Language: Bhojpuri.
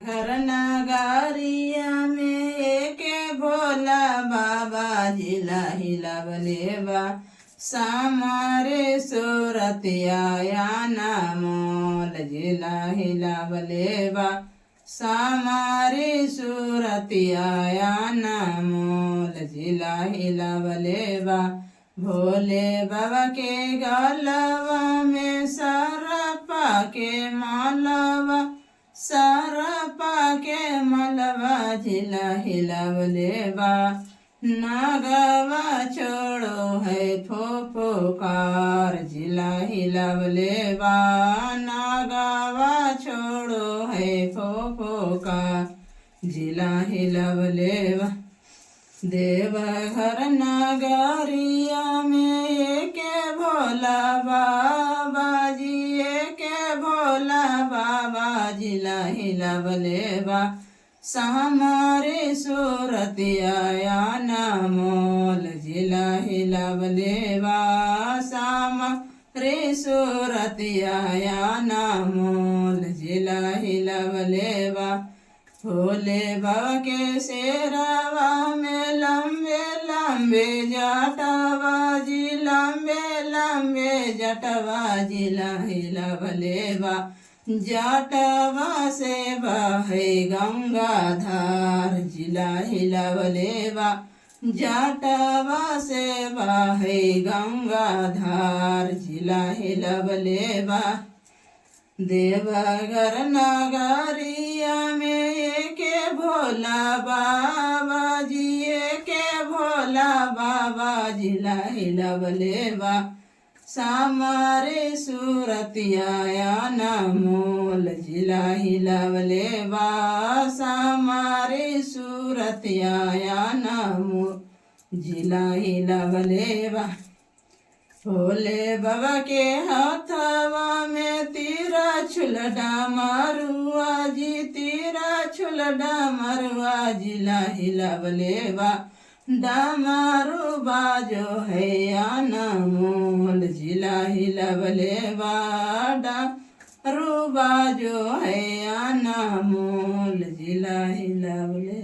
घर नगारिया में एक भोला बाबा जिला हिलावले बा सामारे सूरतिया या नामोल जिला हिलावले बा सामारे सूरतिया या नामोल जिला हिलावले बा भोले बाबा के गलवा में सरपा के मालवा सरपा के मलवा जिला हिलावले बा नागवा छोड़ो है फोफोकार जिला हिलावले बा नागवा छोड़ो है फोफोकार जिला हिलावले बा देवघर नगरिया में एक भोला बाबा जी एक भोला बाबा जिला हिलावले बा सामारे सूरतिया या नामोल जिला हिलावले बा सामारे सूरतिया या नामोल जिला हिलावले बा भोले बाबा के शेरावा में लंबे लंबे जटवा जी लंबे लंबे जटवा जिला हिलावले बा जटवा से बहे गंगाधार जिला हिलावले बा जटवा से बहे गंगाधार जिला हिलावले बा देवघर नगरिया में एक भोला बाबा जी एक भोला बाबा जिला हिलावले बा सामारे सूरतिया या नामोल जिला हिलावले बा सामारे सूरतिया या नामोल जिला हिलावले बा भोले बाबा के हाथवा में तीरा छुलडा मारुआ जी तीरा छुलडा मारुआ जिला हिलावले बा डामारू बाजो है या नामोल जिला हिलावले बा डामारू बाजो है या नामोल जिला हिलावले